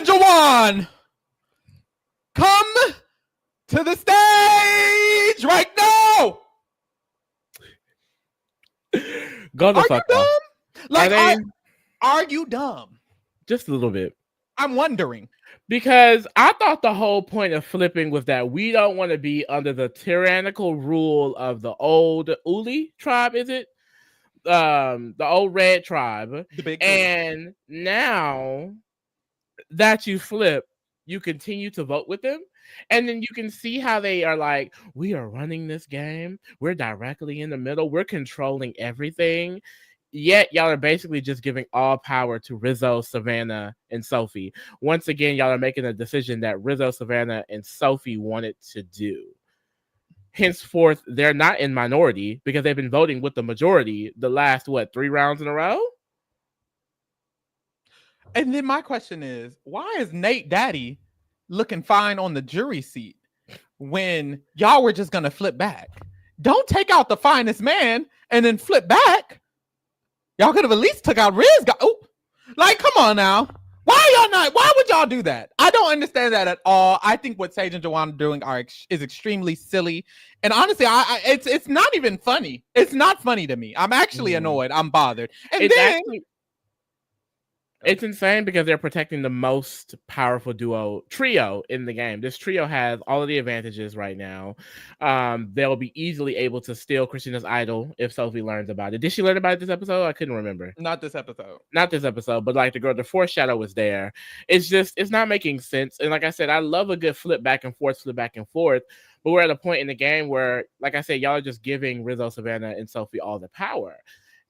and Jawan, come to the stage right now. Go the fuck off. Like, are you dumb? Just a little bit. I'm wondering. Because I thought the whole point of flipping was that we don't want to be under the tyrannical rule of the old Uli tribe, is it? The old red tribe. The big and now that you flip, you continue to vote with them. And then you can see how they are like, we are running this game. We're directly in the middle. We're controlling everything. Yet y'all are basically just giving all power to Rizzo, Savannah, and Sophie. Once again, y'all are making a decision that Rizzo, Savannah, and Sophie wanted to do. Henceforth, they're not in minority because they've been voting with the majority the last, 3 rounds in a row? And then my question is, why is Nate Daddy looking fine on the jury seat when y'all were just going to flip back? Don't take out the finest man and then flip back. Y'all could have at least took out Riz. Oh, like, come on now. Why would y'all do that? I don't understand that at all. I think what Sage and Jawan are doing is extremely silly. And honestly, it's not even funny. It's not funny to me. I'm actually annoyed. I'm bothered. And it's insane because they're protecting the most powerful trio in the game. This trio has all of the advantages right now. They'll be easily able to steal Christina's idol if Sophie learns about it. Did she learn about it this episode? I couldn't remember. Not this episode. But like the foreshadow was there. It's not making sense. And like I said, I love a good flip back and forth. But we're at a point in the game where, like I said, y'all are just giving Rizzo, Savannah, and Sophie all the power.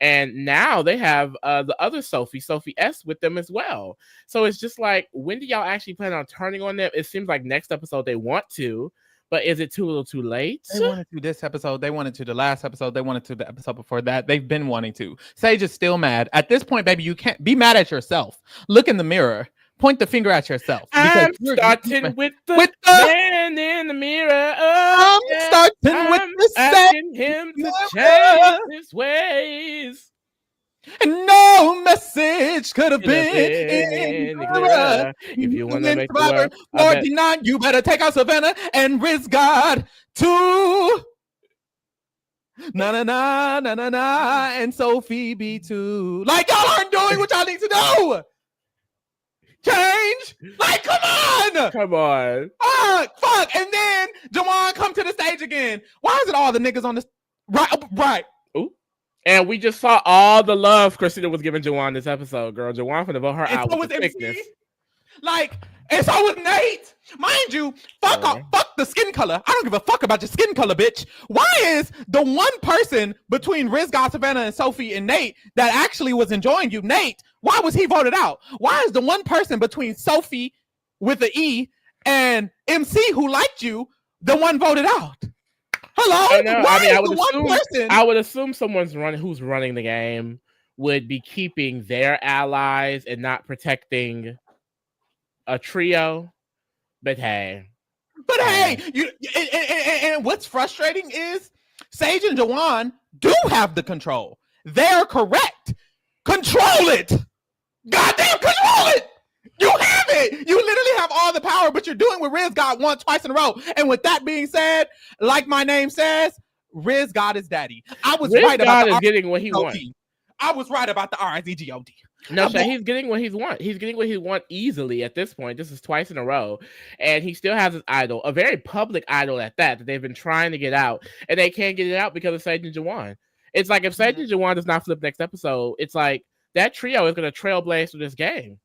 And now they have the other Sophie S, with them as well. So it's just like, when do y'all actually plan on turning on them? It seems like next episode they want to, but is it too little too late? They wanted to this episode. They wanted to the last episode. They wanted to the episode before that. They've been wanting to. Sage is still mad. At this point, baby, you can't be mad at yourself. Look in the mirror. Point the finger at yourself. I'm starting with the man in the mirror. I'm starting with the asking him to change his ways. And no message could have been clearer. If you want to make the world 49, you better take out Savannah and Riz God too. Na and Sophie B too. Like, y'all aren't doing what y'all need to do. Change, like, come on. Fuck. And then Jawan come to the stage again. Why is it all the niggas on this? Right. Ooh. And we just saw all the love Christina was giving Jawan this episode, girl. Jawan finna vote her out with the thickness. Like, and so was Nate. Mind you, fuck the skin color. I don't give a fuck about your skin color, bitch. Why is the one person between Riz, God, Savannah, and Sophie and Nate that actually was enjoying you, Nate, why was he voted out? Why is the one person between Sophie with the E and MC who liked you the one voted out? Hello? I would assume someone's who's running the game would be keeping their allies and not protecting a trio. But hey, and what's frustrating is Sage and Jawan do have the control. They're correct. Control it. Goddamn, control it. You have it. You literally have all the power, but you're doing what Riz got once, twice in a row. And with that being said, like my name says, Riz God is daddy. I was Riz right God about is getting what he wants. I was right about the RIZGOD. No, so he's getting what he wants. He's getting what he wants easily at this point. This is twice in a row. And he still has his idol, a very public idol at that they've been trying to get out. And they can't get it out because of Sage and Jawan. It's like if Sage and Jawan does not flip next episode, it's like that trio is going to trailblaze through this game.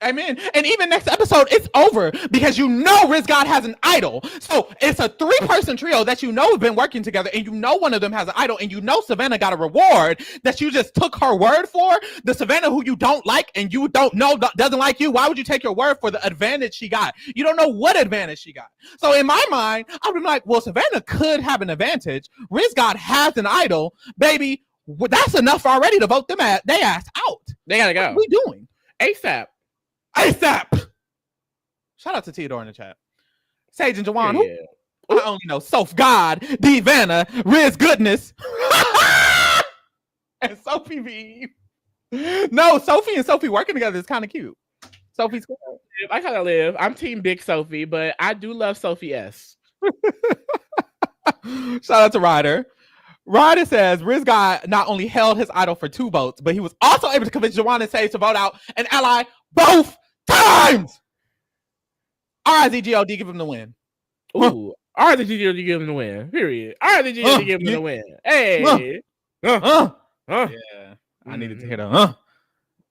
Amen. And even next episode, it's over because you know Riz God has an idol. So it's a 3-person trio that you know have been working together, and you know one of them has an idol, and you know Savannah got a reward that you just took her word for. The Savannah who you don't like and you don't know doesn't like you. Why would you take your word for the advantage she got? You don't know what advantage she got. So in my mind, I would be like, well, Savannah could have an advantage. Riz God has an idol, baby. Well, that's enough already to vote they ass out. They gotta go. What are we doing? ASAP. Shout out to Theodore in the chat. Sage and Jawan. I only know Soph God, Divana, Riz Goodness, and Sophie V. No, Sophie and Sophie working together is kind of cute. Sophie's cool. live. I'm Team Big Sophie, but I do love Sophie S. Shout out to Ryder. Ryder says Riz God not only held his idol for 2 votes, but he was also able to convince Juwan and Sage to vote out an ally both times. RIZGOD, give him the win. Ooh, RIZGOD give him the win. Period. RIZGOD give him the win. Hey. Yeah. I needed to hear that.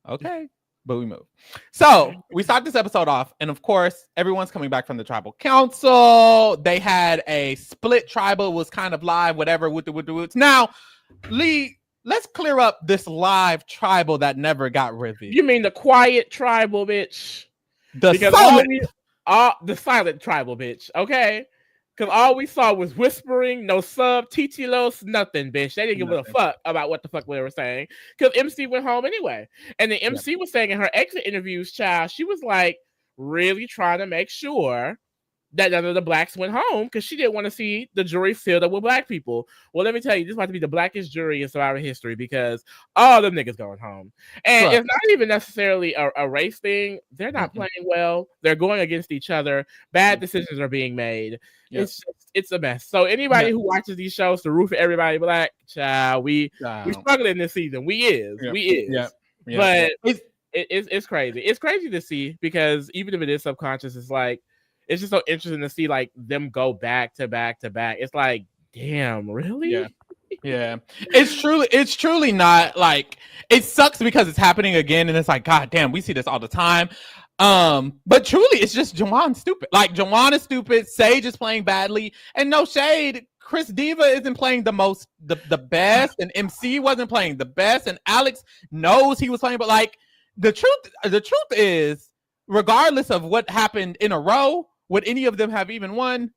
Okay. But we move. So we start this episode off, and of course, everyone's coming back from the tribal council. They had a split tribal, was kind of live, whatever, with the woods. Now, Lee, let's clear up this live tribal that never got revealed. You mean the quiet tribal, bitch? The silent tribal, bitch. Okay. Because all we saw was whispering, no sub, titilos, nothing, bitch. They didn't give a fuck about what the fuck we were saying. Because MC went home anyway. And the MC was saying in her exit interviews, child, she was like really trying to make sure that none of the blacks went home because she didn't want to see the jury filled up with black people. Well, let me tell you, this is about to be the blackest jury in Survivor history because all them niggas going home. And it's not even necessarily a race thing. They're not playing well. They're going against each other. Bad decisions are being made. Yep. It's a mess. So anybody who watches these shows to root for everybody black, child, we struggling this season. We is. But it's crazy. It's crazy to see because even if it is subconscious, it's like it's just so interesting to see like them go back to back to back. It's like, damn, really? Yeah. It's truly not like it sucks because it's happening again, and it's like, God damn, we see this all the time. But truly, it's just Juwan's stupid. Like Juwan is stupid. Sage is playing badly, and no shade. Chris Diva isn't playing the best, and MC wasn't playing the best, and Alex knows he was playing. But like the truth is, regardless of what happened in a row, would any of them have even won?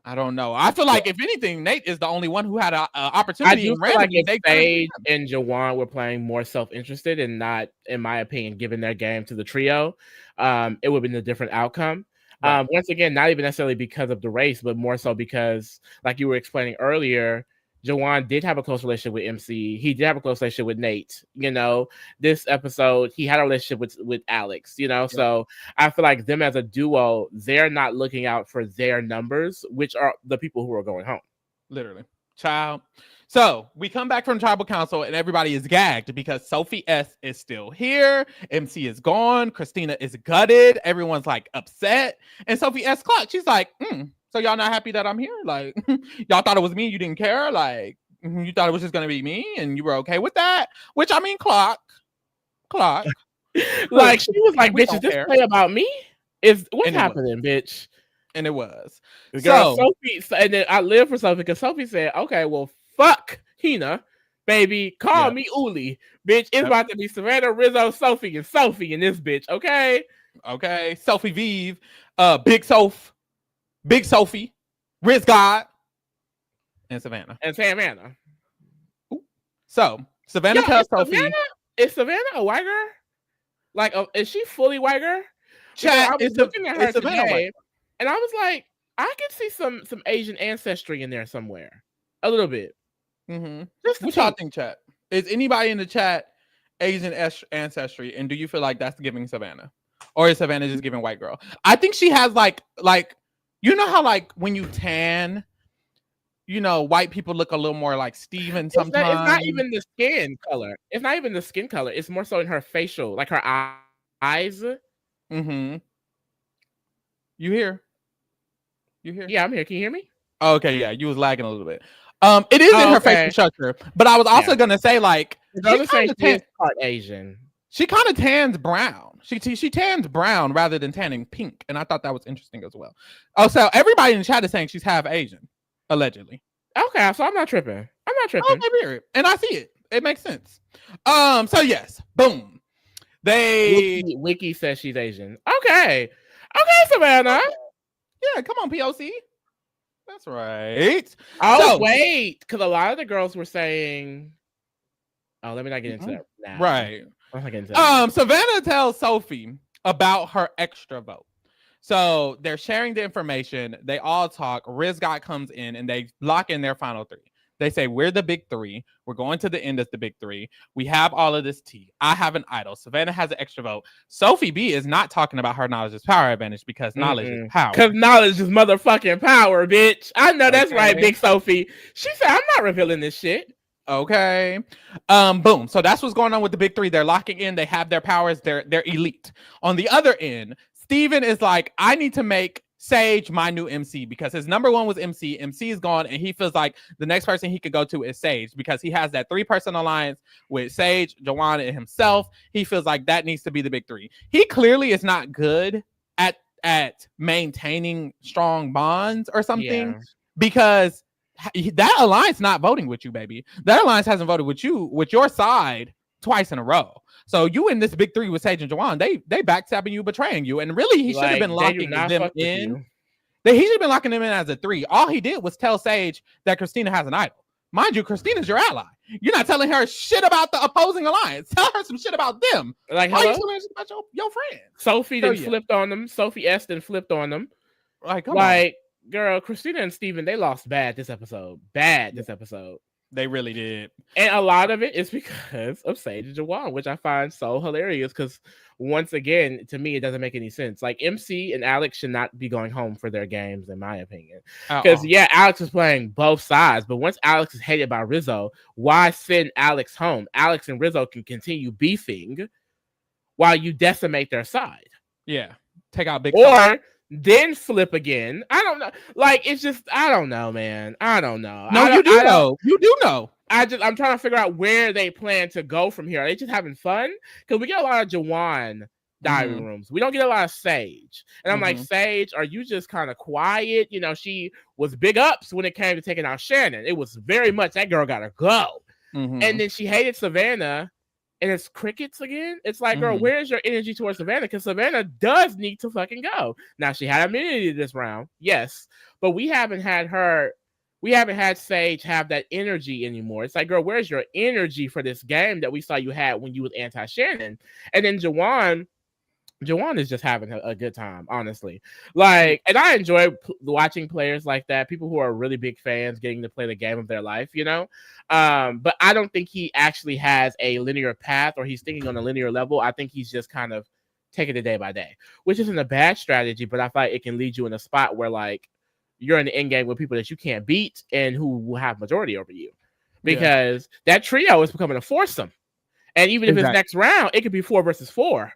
I don't know. I feel like if anything, Nate is the only one who had an opportunity. I do feel like if Sage and Juwan were playing more self-interested and not, in my opinion, giving their game to the trio, it would have been a different outcome. Right. Once again, not even necessarily because of the race, but more so because, like you were explaining earlier, Juwan did have a close relationship with MC. He did have a close relationship with Nate. You know, this episode, he had a relationship with Alex, you know, so I feel like them as a duo, they're not looking out for their numbers, which are the people who are going home. Literally. Child. So we come back from tribal council and everybody is gagged because Sophie S is still here. MC is gone. Christina is gutted. Everyone's like upset. And Sophie S clocked. She's like, so y'all not happy that I'm here? Like, y'all thought it was me, you didn't care? Like, you thought it was just gonna be me and you were okay with that? Which, I mean, clock. Like, she was like, bitch, is this play about me? What's happening, bitch? And it was. Girl, Sophie, and then I live for Sophie because Sophie said, okay, well, fuck Hina, baby, call me Uli. Bitch, it's about to be Savannah, Rizzo, Sophie, and Sophie in this bitch, okay? Okay, Sophie Vive, Big Sophie, Riz God, and Savannah. Ooh. So Savannah tells Sophie, is Savannah a white girl? Like, is she fully white girl? Chat, I was looking at her today, and I was like, I can see some Asian ancestry in there somewhere, a little bit. What y'all think, chat? Is anybody in the chat Asian ancestry, and do you feel like that's giving Savannah, or is Savannah just giving white girl? I think she has like. You know how, like, when you tan, you know, white people look a little more like Steven sometimes? It's not even the skin color. It's more so in her facial, like her eyes. You here? Yeah, I'm here. Can you hear me? Oh, okay, yeah. You was lagging a little bit. It is in her facial structure. But I was also going to say, like, she is part Asian. She kind of tans brown. She tans brown rather than tanning pink, and I thought that was interesting as well. Oh, so everybody in the chat is saying she's half Asian, allegedly. Okay, so I'm not tripping. Oh, maybe, and I see it. It makes sense. So yes, boom. Wiki says she's Asian. Okay, Savannah. Yeah, come on, POC. That's right. Oh, wait, because a lot of the girls were saying. Oh, let me not get into that now. Right. Savannah tells Sophie about her extra vote. So they're sharing the information. They all talk. Riz God comes in and they lock in their final 3. They say, we're the big three. We're going to the end as the big three. We have all of this tea. I have an idol. Savannah has an extra vote. Sophie B is not talking about her knowledge is power advantage because knowledge is power. Because knowledge is motherfucking power, bitch. I know that's right, Big Sophie. She said, I'm not revealing this shit. Okay. Boom. So that's what's going on with the big three. They're locking in. They have their powers. They're elite. On the other end, Steven is like, I need to make Sage my new MC because his number one was MC. MC is gone, and he feels like the next person he could go to is Sage because he has that 3-person alliance with Sage, Joanna, and himself. He feels like that needs to be the big three. He clearly is not good at maintaining strong bonds or something because that alliance not voting with you, baby. That alliance hasn't voted with you, with your side, twice in a row. So you in this big three with Sage and Joanne, they backstabbing you, betraying you, and really he should have been locking them in. He should have been locking them in as a 3. All he did was tell Sage that Christina has an idol. Mind you, Christina's your ally. You're not telling her shit about the opposing alliance. Tell her some shit about them. Like, why are you telling her about your friend? Sophie then flipped on them. Sophie S then flipped on them. Like, come on. Girl, Christina and Steven, they lost bad this episode. This episode. They really did. And a lot of it is because of Sage and Jawan, which I find so hilarious because, once again, to me, it doesn't make any sense. Like, MC and Alex should not be going home for their games, in my opinion. Because, Alex is playing both sides, but once Alex is hated by Rizzo, why send Alex home? Alex and Rizzo can continue beefing while you decimate their side. Yeah. Take out big then flip again. I don't know. Like, it's just, I don't know, man. I don't know. No, you do know. You do know. I'm trying to figure out where they plan to go from here. Are they just having fun? Because we get a lot of Jawan diary rooms. We don't get a lot of Sage. And I'm like, Sage, are you just kind of quiet? You know, she was big ups when it came to taking out Shannon. It was very much, that girl got to go. And then she hated Savannah. And it's crickets again. It's like, girl, where's your energy towards Savannah? Because Savannah does need to fucking go. Now, she had immunity this round, yes, but we haven't had Sage have that energy anymore. It's like, girl, where's your energy for this game that we saw you had when you was anti-Shannon? And then Jawan is just having a good time, honestly. Like, and I enjoy watching players like that, people who are really big fans getting to play the game of their life, you know? But I don't think he actually has a linear path or he's thinking on a linear level. I think he's just kind of taking it day by day, which isn't a bad strategy, but I feel like it can lead you in a spot where, like, you're in the end game with people that you can't beat and who will have majority over you. Because that trio is becoming a foursome. And even if it's next round, it could be 4 versus 4.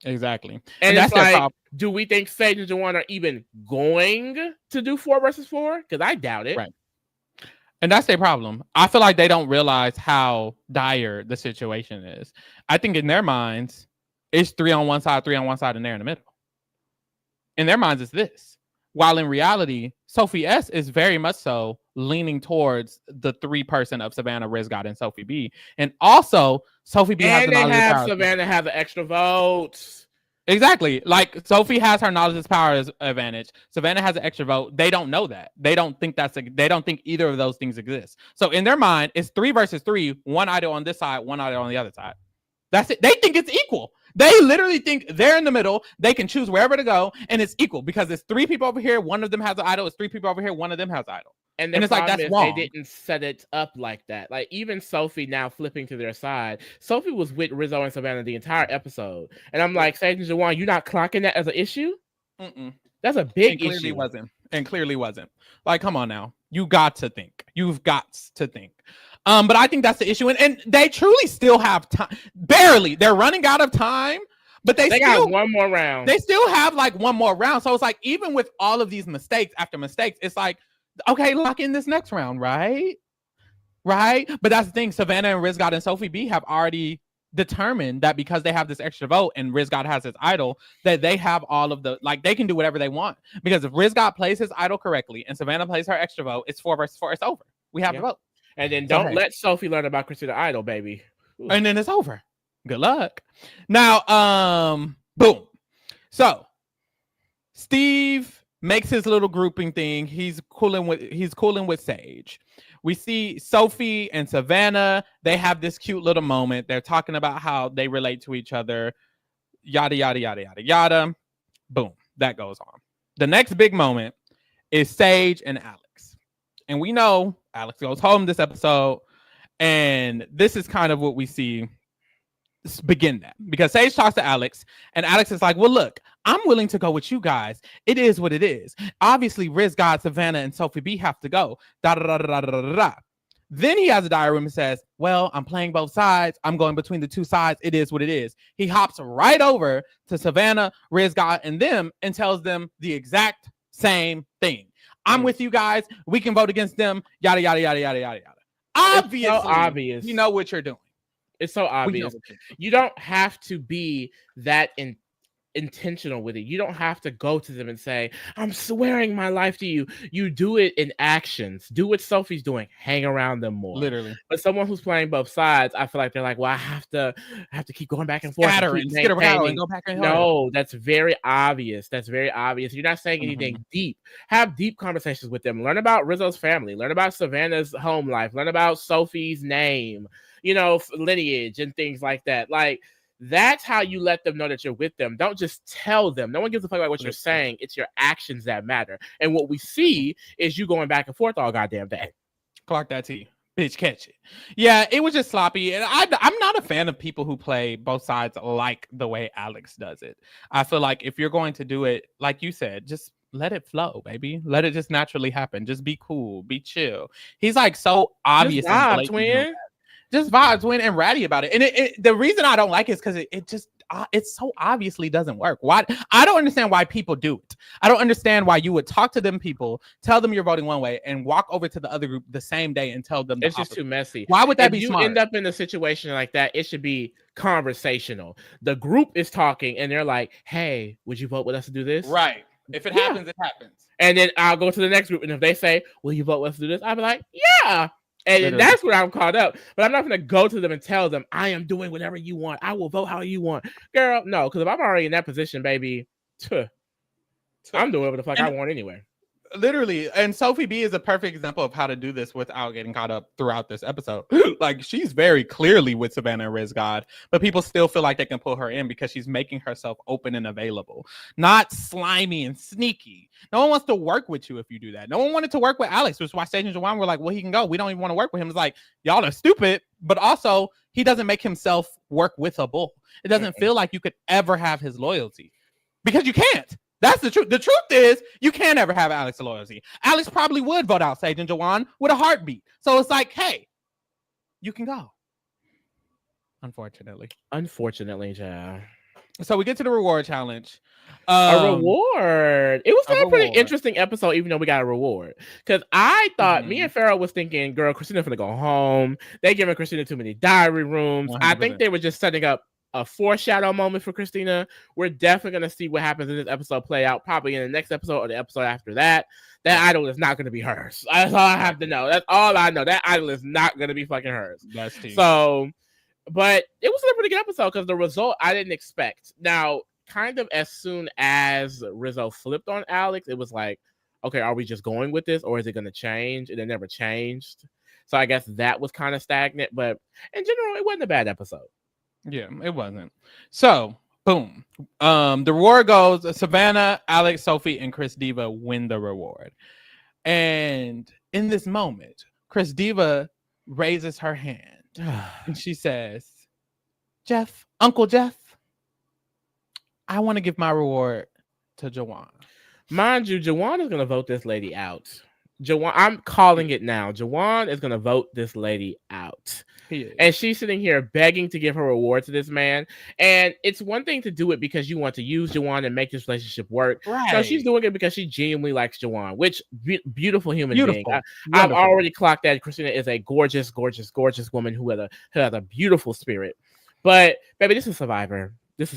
Exactly. And it's like, do we think Sage and Jawan are even going to do 4 versus 4? Because I doubt it. Right. And that's their problem. I feel like they don't realize how dire the situation is. I think in their minds, it's 3 on one side, 3 on one side, and they're in the middle. In their minds, it's this. While in reality, Sophie S is very much so leaning towards the 3-person of Savannah, Rizgod, and Sophie B. And also, Sophie B has the knowledge of power. Savannah has an extra vote. Exactly. Like, Sophie has her knowledge of power advantage. Savannah has an extra vote. They don't know that. They don't think they don't think either of those things exist. So in their mind, it's 3 versus 3, one idol on this side, one idol on the other side. That's it. They think it's equal. They literally think they're in the middle. They can choose wherever to go, and it's equal because it's 3 people over here. One of them has an idol. It's 3 people over here. One of them has an idol. And it's like, that's wrong. They didn't set it up like that. Like, even Sophie now flipping to their side. Sophie was with Rizzo and Savannah the entire episode. And I'm like, Sage and Jawan, you're not clocking that as an issue? That's a big issue. Clearly wasn't. Like, come on now. You got to think. You've got to think. But I think that's the issue. And they truly still have time. Barely. They're running out of time. But they still got one more round. They still have like one more round. So it's like, even with all of these mistakes after mistakes, it's like, okay, lock in this next round, right? Right? But that's the thing. Savannah and Rizgod and Sophie B have already determined that because they have this extra vote and Rizgod has his idol, that they have all of the, like, they can do whatever they want. Because if Rizgod plays his idol correctly and Savannah plays her extra vote, it's 4 versus 4. It's over. We have the vote. And then don't let Sophie learn about Christina Idol, baby. Ooh. And then it's over. Good luck. Now, boom. So Steve makes his little grouping thing. He's cooling with Sage. We see Sophie and Savannah. They have this cute little moment. They're talking about how they relate to each other. Yada, yada, yada, yada, yada. Boom. That goes on. The next big moment is Sage and Alex. And we know Alex goes home this episode. And this is kind of what we see begin that. Because Sage talks to Alex, and Alex is like, well, look, I'm willing to go with you guys. It is what it is. Obviously, Riz God, Savannah, and Sophie B have to go. Da da da da da da da. Then he has a diary room and says, well, I'm playing both sides. I'm going between the two sides. It is what it is. He hops right over to Savannah, Riz God, and them and tells them the exact same thing. I'm with you guys. We can vote against them. Yada, yada, yada, yada, yada, yada. Obviously, it's so obvious. You know what you're doing. It's so obvious. You don't have to be that intentional with it. You don't have to go to them and say, I'm swearing my life to you. You do it in actions. Do what Sophie's doing. Hang around them more. Literally. But someone who's playing both sides, I feel like they're like, well, I have to keep going back and forth. Skid around and go back and forth. No, that's very obvious. That's very obvious. You're not saying anything deep. Have deep conversations with them. Learn about Rizzo's family. Learn about Savannah's home life. Learn about Sophie's name, lineage and things like that. Like, that's how you let them know that you're with them. Don't just tell them. No one gives a fuck about what you're saying. It's your actions that matter. And what we see is you going back and forth all goddamn day. Clark that T. Bitch, catch it. Yeah, it was just sloppy. And I'm not a fan of people who play both sides like the way Alex does it. I feel like if you're going to do it, like you said, just let it flow, baby. Let it just naturally happen. Just be cool. Be chill. He's like so obvious. Just vibe, twin. Just vibes, win and ratty about it. And the reason I don't like it is because it just it so obviously doesn't work. Why? I don't understand why people do it. I don't understand why you would talk to them people, tell them you're voting one way, and walk over to the other group the same day and tell them it's just too messy. Why would that be smart? If you end up in a situation like that, it should be conversational. The group is talking and they're like, hey, would you vote with us to do this? Right. If it happens, it happens. And then I'll go to the next group, and if they say, will you vote with us to do this? I'll be like, yeah. And that's where I'm caught up. But I'm not going to go to them and tell them, I am doing whatever you want. I will vote how you want. Girl, no, because if I'm already in that position, baby, I'm doing whatever the fuck I want anyway. Literally. And Sophie B is a perfect example of how to do this without getting caught up throughout this episode. Like, she's very clearly with Savannah and Riz God, but people still feel like they can pull her in because she's making herself open and available, not slimy and sneaky. No one wants to work with you if you do that. No one wanted to work with Alex, which is why Sage and Juwan were like, well, he can go. We don't even want to work with him. It's like, y'all are stupid, but also he doesn't make himself work with a bull. It doesn't feel like you could ever have his loyalty because you can't. That's the truth. The truth is, you can't ever have Alex's loyalty. Alex probably would vote out Sage and Juwan with a heartbeat. So it's like, hey, you can go. Unfortunately, child. So we get to the reward challenge. A reward. It was a pretty interesting episode, even though we got a reward. Because I thought me and Pharaoh was thinking, girl, Christina finna go home. They giving Christina too many diary rooms. 100%. I think they were just setting up a foreshadow moment for Christina. We're definitely going to see what happens in this episode play out, probably in the next episode or the episode after that. That idol is not going to be hers. That's all I have to know. That's all I know. That idol is not going to be fucking hers. That's true. So, but it was a pretty good episode because the result I didn't expect. Now, kind of as soon as Rizzo flipped on Alex, it was like, okay, are we just going with this or is it going to change? And it never changed. So I guess that was kind of stagnant, but in general, it wasn't a bad episode. Yeah, it wasn't. So, boom. The reward goes Savannah, Alex, Sophie, and Chris Diva win the reward. And in this moment, Chris Diva raises her hand and she says, Uncle Jeff, I want to give my reward to Juwan. Mind you, Juwan is going to vote this lady out. Juwan, I'm calling it now. Juwan is going to vote this lady out. And she's sitting here begging to give her reward to this man. And it's one thing to do it because you want to use Juwan and make this relationship work. Right. So she's doing it because she genuinely likes Juwan, which beautiful human being. I've already clocked that Christina is a gorgeous, gorgeous, gorgeous woman who has a beautiful spirit. But baby, this is Survivor. And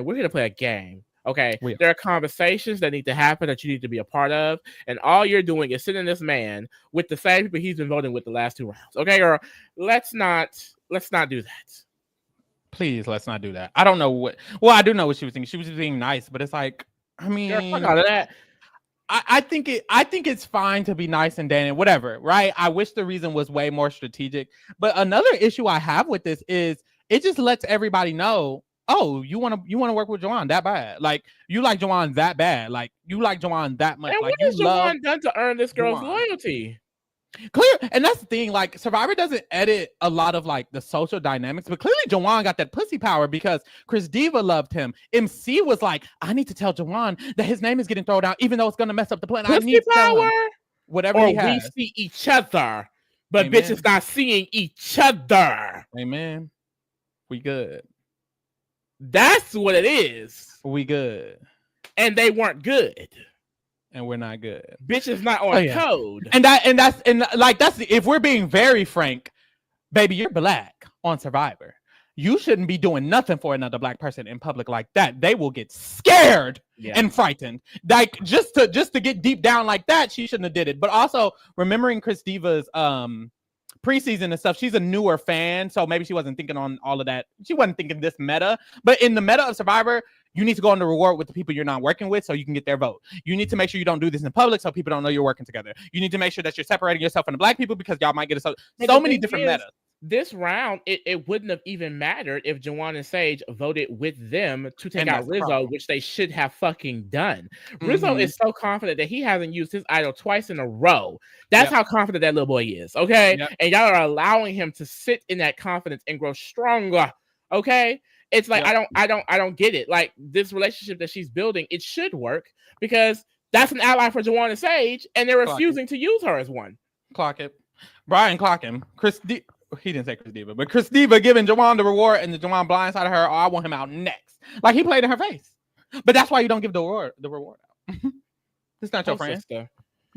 we're gonna play a game. Okay, there are conversations that need to happen that you need to be a part of, and all you're doing is sitting this man with the same people he's been voting with the last 2 rounds. Okay, girl, let's not do that. Please, let's not do that. I don't know what. Well, I do know what she was thinking. She was being nice, but it's like, I mean, girl, fuck all of that. I think it's fine to be nice and dandy, whatever, right? I wish the reason was way more strategic. But another issue I have with this is it just lets everybody know, oh, you want to work with Juwan that bad? Like, you like Juwan that bad? Like, you like Juwan that much? And Like, what you has love Juwan done to earn this girl's Juwan. loyalty? Clear, and that's the thing. Like, Survivor doesn't edit a lot of like the social dynamics, but clearly Juwan got that pussy power because Chris Diva loved him. MC was like, I need to tell Juwan that his name is getting thrown out, even though it's gonna mess up the plan. I Pussy need to tell power, him whatever or he we has. see each other, but Amen. bitches not seeing each other. Amen. We good. That's what it is. We good. And they weren't good. And we're not good. Bitches not on code. And that's if we're being very frank, baby, you're black on Survivor. You shouldn't be doing nothing for another black person in public like that. They will get scared and frightened. Like, just to get deep down like that, she shouldn't have did it. But also remembering Chris Diva's preseason and stuff, she's a newer fan, so maybe she wasn't thinking on all of that. She wasn't thinking this meta. But in the meta of Survivor, you need to go on the reward with the people you're not working with so you can get their vote. You need to make sure you don't do this in public so people don't know you're working together. You need to make sure that you're separating yourself from the black people because y'all might get so many different metas. This round, it wouldn't have even mattered if Juwan and Sage voted with them to take out Rizzo, which they should have fucking done. Rizzo is so confident that he hasn't used his idol twice in a row. That's how confident that little boy is, okay? And y'all are allowing him to sit in that confidence and grow stronger, okay? It's like I don't get it. Like, this relationship that she's building, it should work because that's an ally for Juwan and Sage, and they're refusing to use her as one. Clock it. Brian, clock him. He didn't say Chris Diva, but Chris Diva giving Juwan the reward and the Juwan blindsided her. Oh, I want him out next. Like, he played in her face. But that's why you don't give the reward out. This not your friend. Sister.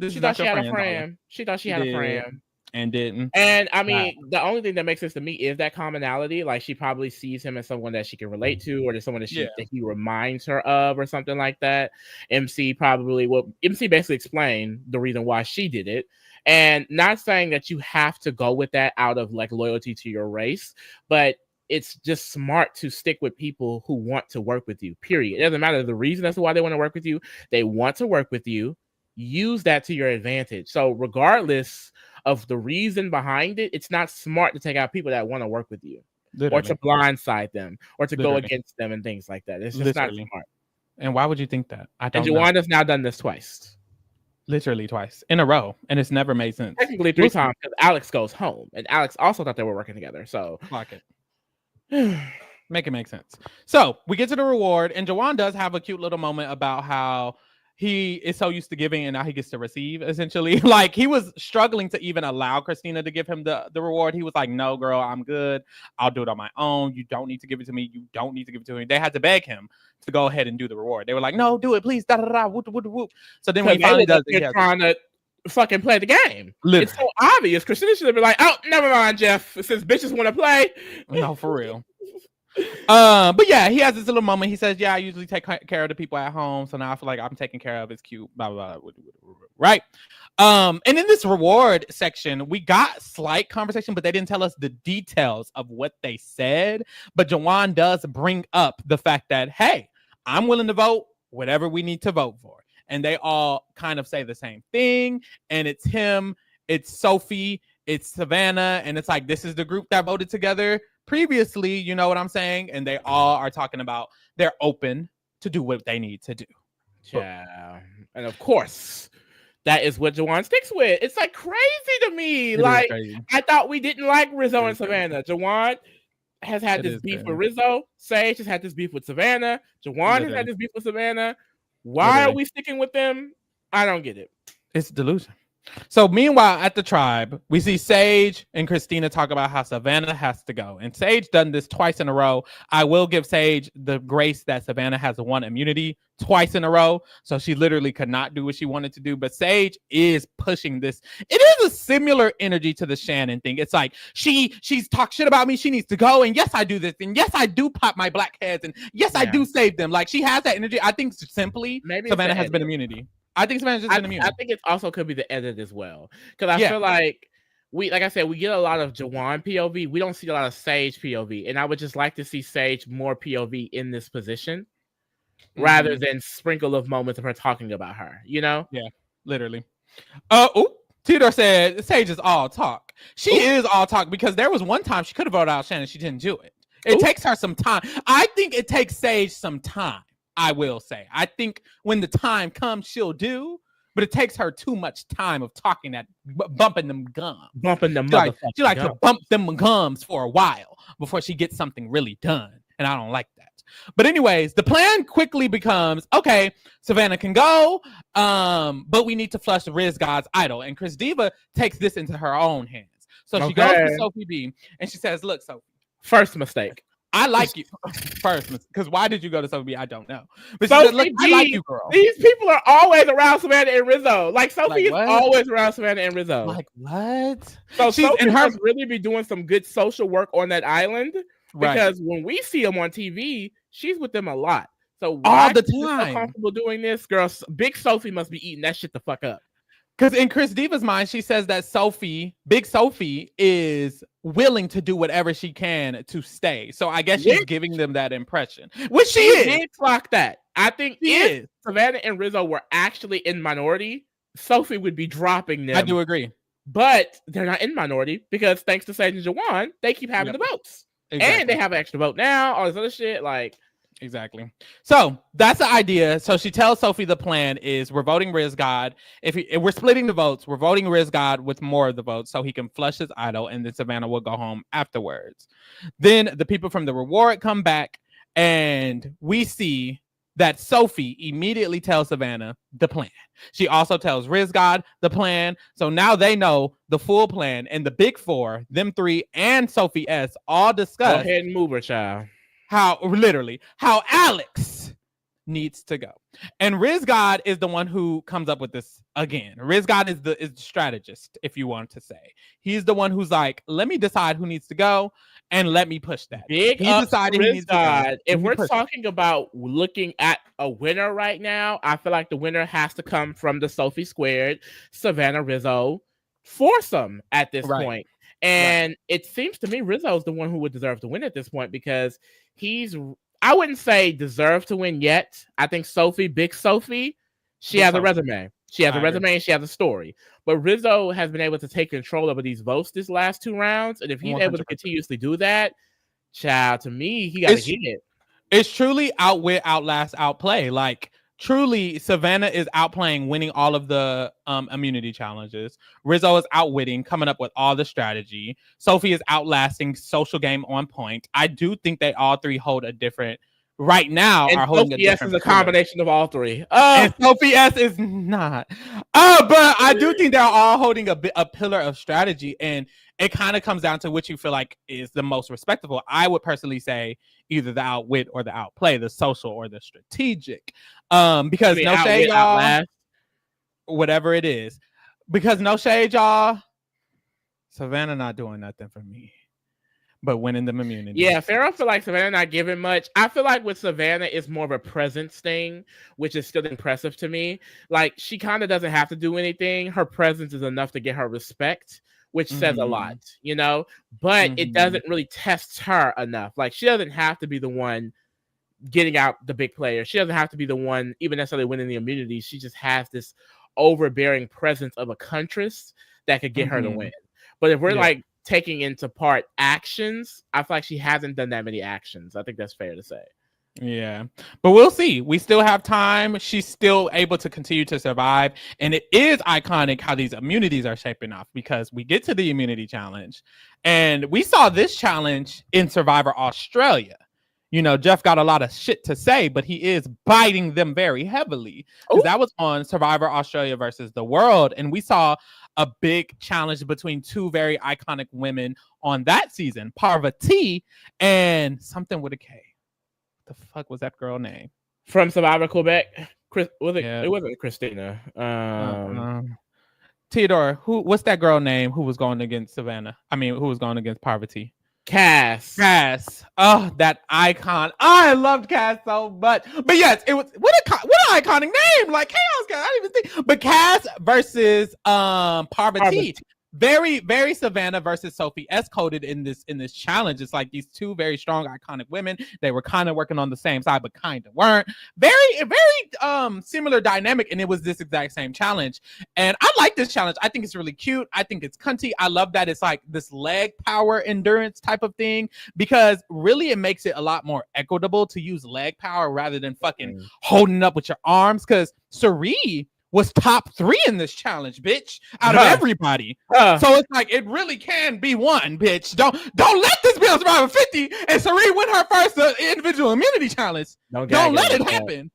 She thought she had a friend. She thought she had a friend. And didn't. And I mean, the only thing that makes sense to me is that commonality. Like, she probably sees him as someone that she can relate to, or there's someone that he reminds her of, or something like that. MC basically explained the reason why she did it. And not saying that you have to go with that out of like loyalty to your race, but it's just smart to stick with people who want to work with you, period. It doesn't matter the reason as to why they want to work with you. They want to work with you. Use that to your advantage. So regardless of the reason behind it, it's not smart to take out people that want to work with you. Literally. Or to blindside them, or to go against them and things like that. It's just not smart. And why would you think that? I don't know. And Juwanda's now done this twice. Literally twice in a row, and it's never made sense. Technically 3 times because Alex goes home, and Alex also thought they were working together. So clock it. Make it make sense. So we get to the reward, and Juwan does have a cute little moment about how he is so used to giving and now he gets to receive, essentially. Like, he was struggling to even allow Christina to give him the reward. He was like, no, girl, I'm good. I'll do it on my own. You don't need to give it to me. You don't need to give it to me. They had to beg him to go ahead and do the reward. They were like, no, do it, please. Da, da, da, whoop, whoop, whoop. So then when he finally does it, they're trying to fucking play the game. Literally. It's so obvious. Christina should have been like, oh, never mind, Jeff. Since bitches want to play. No, for real. But yeah, he has this little moment. He says, yeah, I usually take care of the people at home, so now I feel like I'm taken care of. It's cute, blah blah blah, right? And in this reward section, we got slight conversation, but they didn't tell us the details of what they said. But Juwan does bring up the fact that, hey, I'm willing to vote whatever we need to vote for, and they all kind of say the same thing. And it's him, it's Sophie, it's Savannah, and it's like, this is the group that voted together previously, you know what I'm saying? And they all are talking about they're open to do what they need to do. Yeah. And of course, that is what Juwan sticks with. It's like crazy to me. Like, I thought we didn't like Rizzo and Savannah. Juwan has had this beef with Rizzo. Sage has had this beef with Savannah. Juwan has had this beef with Savannah. Why are we sticking with them? I don't get it. It's delusion. So meanwhile, at the tribe, we see Sage and Christina talk about how Savannah has to go. And Sage done this twice in a row. I will give Sage the grace that Savannah has won immunity twice in a row. So she literally could not do what she wanted to do. But Sage is pushing this. It is a similar energy to the Shannon thing. It's like, she's talked shit about me. She needs to go. And yes, I do this. And yes, I do pop my black heads. And yes, I do save them. Like, she has that energy. I think simply maybe Savannah has been immunity. I think Savannah's just been immune. I think it also could be the edit as well. Because I feel like like I said, we get a lot of Juwan POV. We don't see a lot of Sage POV. And I would just like to see Sage more POV in this position rather than sprinkle of moments of her talking about her, you know? Yeah, literally. Tudor said Sage is all talk. She is all talk because there was one time she could have voted out Shannon. She didn't do it. It takes her some time. I think it takes Sage some time, I will say. I think when the time comes, she'll do, but it takes her too much time of talking that, bumping them gums. Bumping them She like to bump them gums for a while before she gets something really done. And I don't like that. But anyways, the plan quickly becomes, okay, Savannah can go, but we need to flush Riz God's idol. And Chris Diva takes this into her own hands. So she goes to Sophie B and she says, look, Sophie. First mistake. I like you. First, because why did you go to Sophie B? I don't know. But she said, look, I like you, girl. These people are always around Savannah and Rizzo. Like Sophie is always around Savannah and Rizzo. Like what? So Sophie must really be doing some good social work on that island. Because when we see them on TV, she's with them a lot. So why all the is she time so comfortable doing this? Girl, Big Sophie must be eating that shit the fuck up. Because in Chris Diva's mind, she says that Big Sophie, is willing to do whatever she can to stay. So I guess she's giving them that impression. Which she is. Did clock that. I think if Savannah and Rizzo were actually in minority, Sophie would be dropping them. I do agree. But they're not in minority because thanks to Sage and Jawan, they keep having the votes. Exactly. And they have an extra vote now, all this other shit. Like, exactly. So that's the idea. So she tells Sophie the plan is we're voting Riz God. If we're splitting the votes, we're voting Riz God with more of the votes so he can flush his idol, and then Savannah will go home afterwards. Then the people from the reward come back, and we see that Sophie immediately tells Savannah the plan. She also tells Riz God the plan. So now they know the full plan, and the big four, them three and Sophie S, all discuss. Go ahead and move her, child. How Alex needs to go. And Riz God is the one who comes up with this again. Riz God is the strategist, if you want to say. He's the one who's like, let me decide who needs to go and let me push that. He decided he needs to go. If we're talking about looking at a winner right now, I feel like the winner has to come from the Sophie Squared, Savannah Rizzo foursome at this point. And it seems to me Rizzo is the one who would deserve to win at this point because I wouldn't say deserve to win yet. I think Big Sophie, she has a resume. She has a resume and she has a story. But Rizzo has been able to take control over these votes this last 2 rounds. And if he's 100%. Able to continuously do that, child, to me, he got to get it. It's truly outwit, outlast, outplay. Like, truly, Savannah is outplaying, winning all of the immunity challenges. Rizzo is outwitting, coming up with all the strategy. Sophie is outlasting, social game on point. I do think they all three hold a different, right now, and are holding Sophie a different. S is a combination of all three. And Sophie S is not. But I do think they're all holding a pillar of strategy, and it kind of comes down to which you feel like is the most respectable. I would personally say either the outwit or the outplay, the social or the strategic. Because no shade, y'all. Outlast. Whatever it is. Because no shade, y'all. Savannah not doing nothing for me. But winning them immunity. Yeah, Pharaoh feel like Savannah not giving much. I feel like with Savannah, it's more of a presence thing, which is still impressive to me. Like, she kind of doesn't have to do anything. Her presence is enough to get her respect, which says a lot, you know? But it doesn't really test her enough. Like, she doesn't have to be the one getting out the big player. She doesn't have to be the one even necessarily winning the immunity. She just has this overbearing presence of a Huntress that could get her to win. But if we're like taking into part actions, I feel like she hasn't done that many actions. I think that's fair to say. Yeah, but we'll see. We still have time. She's still able to continue to survive. And it is iconic how these immunities are shaping off, because we get to the immunity challenge and we saw this challenge in Survivor Australia. You know, Jeff got a lot of shit to say, but he is biting them very heavily. That was on Survivor Australia versus the World. And we saw a big challenge between two very iconic women on that season, Parvati and something with a K. What the fuck was that girl name? From Survivor Quebec? It wasn't Christina. Theodore, what's that girl name who was going against Savannah? I mean, who was going against Parvati? Cass. Oh, that icon. I loved Cass so much. But yes, it was what an iconic name. Like Chaos Cass. I didn't even think. But Cass versus Parvati. very, very Savannah versus Sophie S coded in this challenge. It's like these two very strong, iconic women. They were kind of working on the same side, but kind of weren't. Very similar dynamic, and it was this exact same challenge. And I like this challenge. I think it's really cute. I think it's cunty. I love that it's like this leg power endurance type of thing, because really it makes it a lot more equitable to use leg power rather than fucking holding up with your arms. Because Sari was top 3 in this challenge, bitch, out of everybody. So it's like, it really can be won, bitch. Don't let this be on Survivor 50 and Sari win her first individual immunity challenge. Don't let it happen.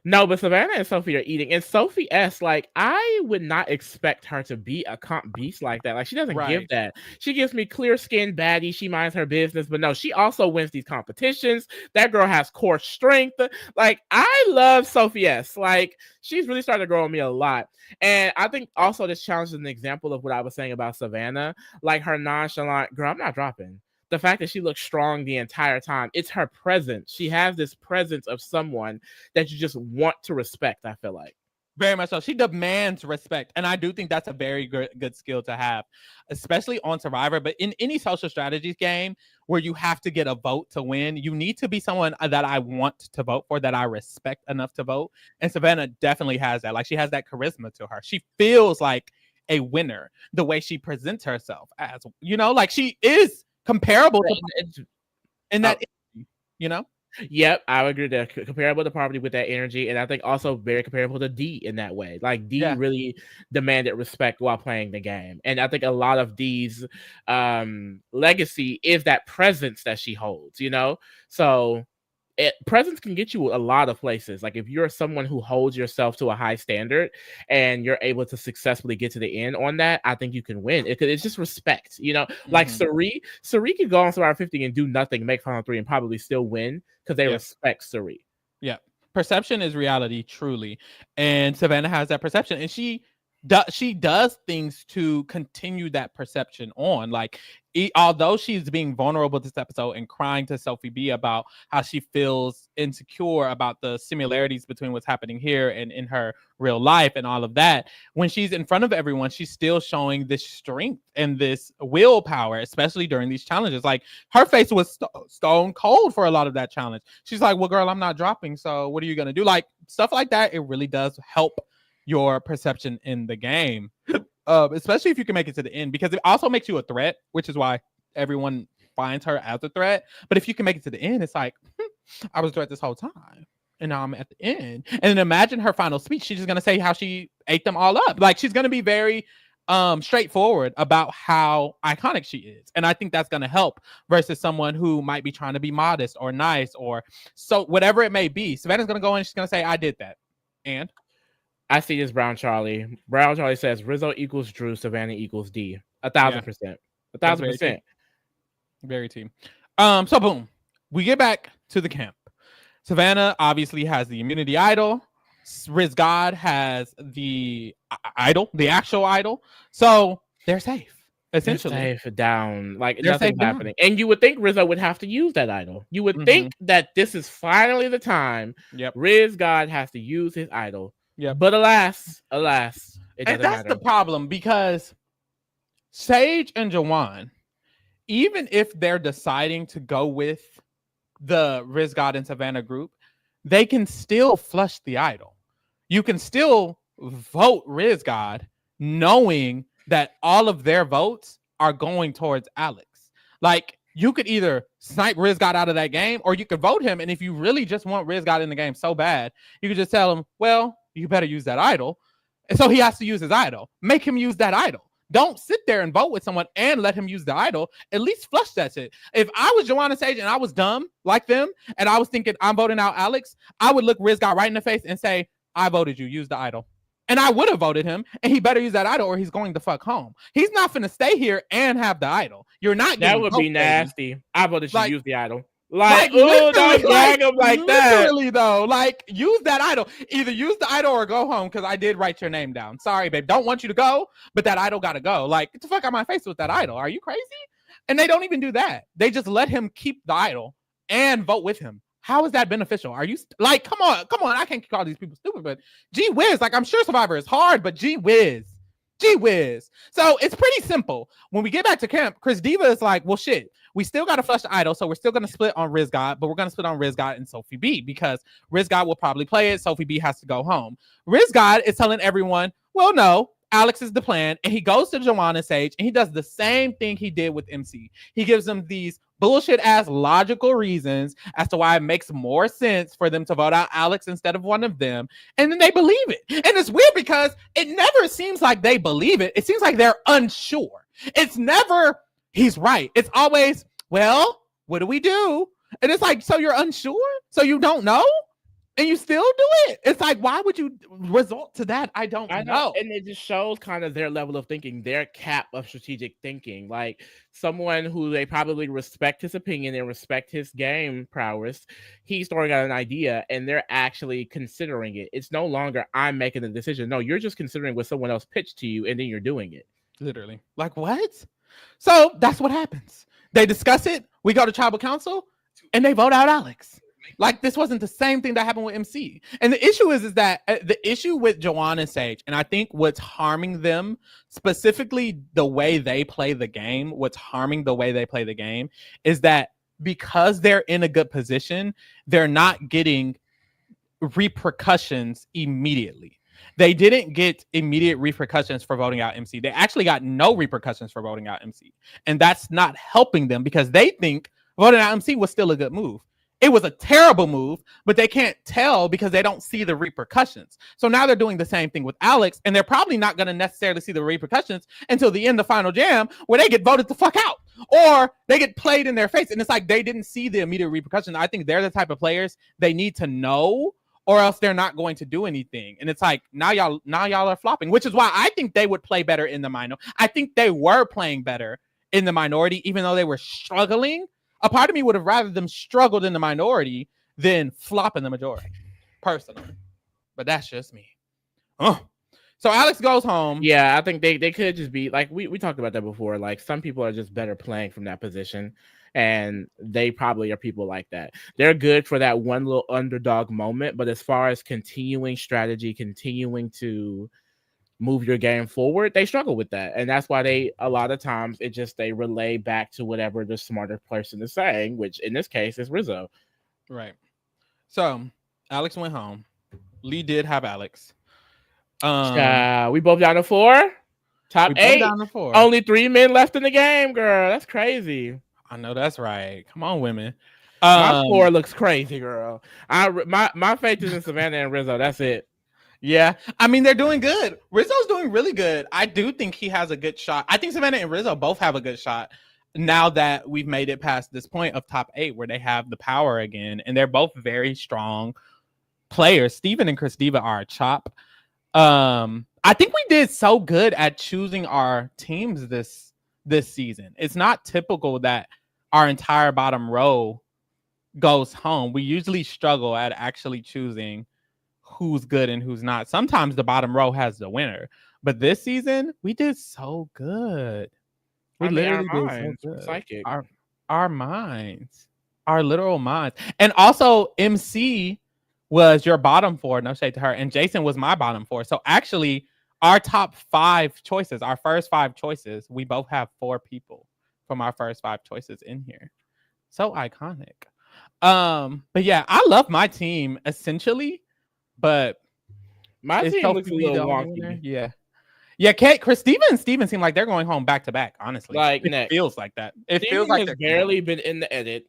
No, but Savannah and Sophie are eating. And Sophie S, like, I would not expect her to be a comp beast like that. Like, she doesn't give that. She gives me clear skinned baddie. She minds her business. But no, she also wins these competitions. That girl has core strength. Like, I love Sophie S. Like, she's really started to grow on me a lot. And I think also this challenge is an example of what I was saying about Savannah. Like, her nonchalant, girl, I'm not dropping. The fact that she looks strong the entire time, it's her presence. She has this presence of someone that you just want to respect, I feel like. Very much so. She demands respect. And I do think that's a very good skill to have, especially on Survivor. But in any social strategies game where you have to get a vote to win, you need to be someone that I want to vote for, that I respect enough to vote. And Savannah definitely has that. Like, she has that charisma to her. She feels like a winner the way she presents herself as, you know, like she is comparable to in that, you know. Yep, I would agree that comparable to Poverty with that energy, and I think also very comparable to D in that way. Like, D really demanded respect while playing the game, and I think a lot of D's legacy is that presence that she holds, you know. So presence can get you a lot of places. Like, if you're someone who holds yourself to a high standard and you're able to successfully get to the end on that, I think you can win. It's just respect, you know. Like Sari could go on Survivor 50 and do nothing, make final 3, and probably still win because they respect Sari. Yeah, perception is reality, truly, and Savannah has that perception, and she does things to continue that perception on. Like, although she's being vulnerable this episode and crying to Sophie B about how she feels insecure about the similarities between what's happening here and in her real life and all of that, when she's in front of everyone, she's still showing this strength and this willpower, especially during these challenges. Like, her face was stone cold for a lot of that challenge. She's like, well, girl, I'm not dropping, so what are you gonna do? Like, stuff like that, it really does help your perception in the game, especially if you can make it to the end, because it also makes you a threat, which is why everyone finds her as a threat. But if you can make it to the end, it's like, I was a threat this whole time, and now I'm at the end. And then imagine her final speech. She's just gonna say how she ate them all up. Like, she's gonna be very straightforward about how iconic she is, and I think that's gonna help versus someone who might be trying to be modest or nice or so whatever it may be. Savannah's gonna go in, she's gonna say, I did that. And I see this Brown Charlie. Brown Charlie says Rizzo equals Drew, Savannah equals D. 1,000%. 1,000%. Very team. So boom, we get back to the camp. Savannah obviously has the immunity idol. Riz God has the idol, the actual idol. So they're safe. Essentially, they're safe down. Like, nothing's happening. And you would think Rizzo would have to use that idol. You would think that this is finally the time. Riz God has to use his idol. Yeah, but alas, it doesn't matter. The problem, because Sage and Jawan, even if they're deciding to go with the Riz God and Savannah group, they can still flush the idol. You can still vote Riz God knowing that all of their votes are going towards Alex. Like, you could either snipe Riz God out of that game, or you could vote him. And if you really just want Riz God in the game so bad, you could just tell him, well, you better use that idol. And so he has to use his idol. Make him use that idol. Don't sit there and vote with someone and let him use the idol. At least flush that shit. If I was Joanna Sage and I was dumb like them, and I was thinking I'm voting out Alex, I would look Riz God right in the face and say, I voted you. Use the idol. And I would have voted him, and he better use that idol or he's going to fuck home. He's not finna stay here and have the idol. You're not. That would be nasty. I voted you use the idol. Like, oh, don't drag him like that. Literally, though, like, use that idol. Either use the idol or go home, because I did write your name down. Sorry, babe. Don't want you to go, but that idol got to go. Like, get the fuck out of my face with that idol. Are you crazy? And they don't even do that. They just let him keep the idol and vote with him. How is that beneficial? Are you like, come on. I can't call these people stupid, but gee whiz, like, I'm sure Survivor is hard, but gee whiz, Gee whiz. So it's pretty simple. When we get back to camp, Chris Diva is like, well, shit, we still got to flush the idol. So we're still going to split on Riz God, but we're going to split on Riz God and Sophie B because Riz God will probably play it. Sophie B has to go home. Riz God is telling everyone, well, no, Alex is the plan. And he goes to Joanna and Sage and he does the same thing he did with MC. He gives them these bullshit ass logical reasons as to why it makes more sense for them to vote out Alex instead of one of them. And then they believe it. And it's weird because it never seems like they believe it. It seems like they're unsure. It's never, he's right. It's always, well, what do we do? And it's like, so you're unsure? So you don't know? And you still do it. It's like, why would you resort to that? I don't know. And it just shows kind of their level of thinking, their cap of strategic thinking. Like someone who they probably respect his opinion and respect his game prowess. He's throwing out an idea and they're actually considering it. It's no longer I'm making the decision. No, you're just considering what someone else pitched to you and then you're doing it. Literally. Like what? So that's what happens. They discuss it. We go to tribal council and they vote out Alex. Like this wasn't the same thing that happened with MC. And the issue is that the issue with Joanna and Sage, and I think what's harming them, specifically the way they play the game, what's harming the way they play the game is that because they're in a good position, they're not getting repercussions immediately. They didn't get immediate repercussions for voting out MC. They actually got no repercussions for voting out MC. And that's not helping them because they think voting out MC was still a good move. It was a terrible move, but they can't tell because they don't see the repercussions. So now they're doing the same thing with Alex, and they're probably not going to necessarily see the repercussions until the end of Final Jam where they get voted the fuck out or they get played in their face. And it's like they didn't see the immediate repercussions. I think they're the type of players they need to know or else they're not going to do anything. And it's like, now y'all are flopping, which is why I think they would play better in the minor. I think they were playing better in the minority, even though they were struggling. A part of me would have rather them struggled in the minority than flop in the majority, personally. But that's just me. Oh. So Alex goes home. Yeah, I think they could just be like we talked about that before. Like some people are just better playing from that position, and they probably are people like that. They're good for that one little underdog moment, but as far as continuing strategy, continuing to move your game forward, they struggle with that. And that's why a lot of times they relay back to whatever the smarter person is saying, which in this case is Rizzo. Right. So Alex went home. Lee did have Alex. We both down to 4. Top 8. Down to 4. Only 3 men left in the game, girl. That's crazy. I know that's right. Come on, women. My 4 looks crazy, girl. My faith is in Savannah and Rizzo. That's it. Yeah, I mean, they're doing good. Rizzo's doing really good. I do think he has a good shot. I think Savannah and Rizzo both have a good shot now that we've made it past this point of top 8 where they have the power again. And they're both very strong players. Steven and Chris Diva are a chop. I think we did so good at choosing our teams this season. It's not typical that our entire bottom row goes home. We usually struggle at actually choosing who's good and who's not. Sometimes the bottom row has the winner, but this season we did so good. We literally did so good. Psychic. Our minds, our literal minds. And also MC was your bottom 4, no shade to her, and Jason was my bottom 4. So actually our top 5 choices, our first 5 choices, we both have 4 people from our first 5 choices in here. So iconic. But yeah, I love my team essentially. But my team looks a little wonky. Yeah. Chris, Steven seem like they're going home back to back. Honestly, like it feels like that. It feels like has barely been in the edit.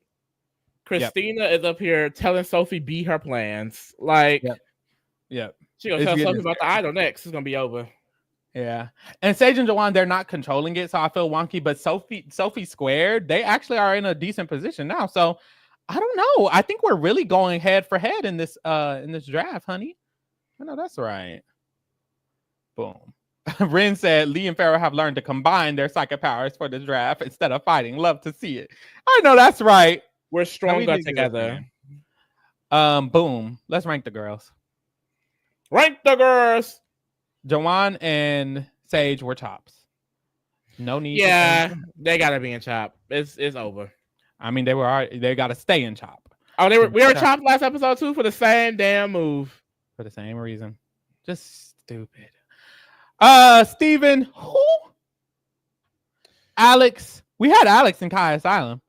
Christina is up here telling Sophie be her plans. Like, yep. She gonna tell Sophie about the idol next. It's gonna be over. Yeah, and Sage and Jawan, they're not controlling it, so I feel wonky. But Sophie squared, they actually are in a decent position now. So I don't know. I think we're really going head for head in this draft, honey. I know that's right. Boom. Rin said Lee and Pharaoh have learned to combine their psychic powers for the draft instead of fighting. Love to see it. I know that's right. We're stronger together. Boom. Let's rank the girls. Rank the girls. Jawan and Sage were tops. No need. Yeah, they gotta be in chop. It's over. I mean, they gotta stay in chop. Oh, we were chopped last episode too for the same damn move. For the same reason. Just stupid. Steven, who? Alex. We had Alex in Kai Asylum.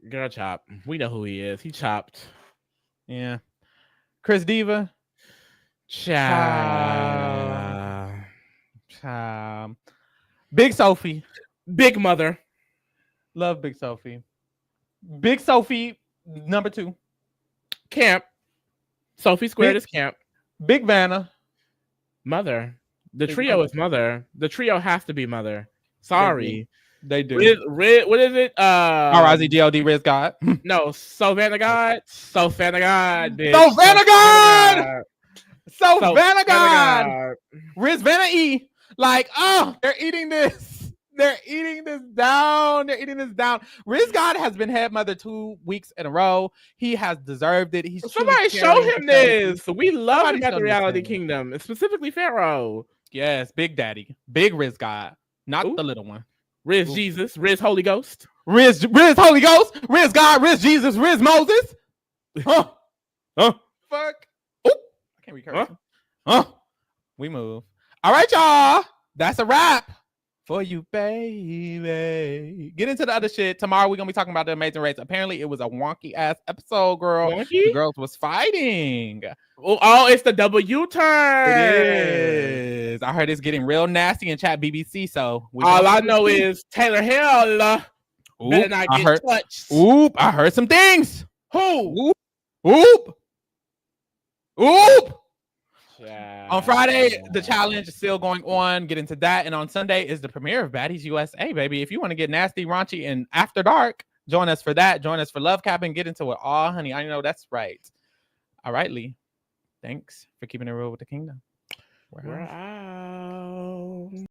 Girl chop. We know who he is. He chopped. Yeah. Chris Diva. Child. Big Sophie. Big Mother. Love Big Sophie. Big Sophie, number 2. Camp. Sophie Squared is Camp. Big Vanna. Mother. The Big trio Mother. is Mother. The trio has to be Mother. Sorry. They do. Riz, what is it? R-I-Z-G-O-D, Riz God. No, Savannah God. Savannah God, bitch. Savannah God! Savannah God! Riz Vanna E. Like, oh, they're eating this. They're eating this down. They're eating this down. Riz God has been head mother 2 weeks in a row. He has deserved it. Somebody show him this. We love him at the Reality Kingdom, and specifically Pharaoh. Yes, Big Daddy. Big Riz God. Not the little one. Riz Jesus. Riz Holy Ghost. Riz Holy Ghost. Riz God. Riz Jesus. Riz Moses. Huh. Fuck. Oh, I can't recurse. We move. All right, y'all. That's a wrap for you, baby. Get into the other shit. Tomorrow we're gonna be talking about the Amazing Race. Apparently, it was a wonky ass episode, girl. Wonky? The girls was fighting. Oh, it's the double U-turn. It is. I heard it's getting real nasty in chat BBC. So all I know is Taylor Hill better not get touched. Oop! I heard some things. Who? Oop! Yeah. On Friday, the challenge is still going on. Get into that. And on Sunday is the premiere of Baddies USA, baby. If you want to get nasty, raunchy, and after dark, join us for that. Join us for Love Cap and get into it all, honey. I know that's right. All right, Lee. Thanks for keeping it real with the kingdom. We're out.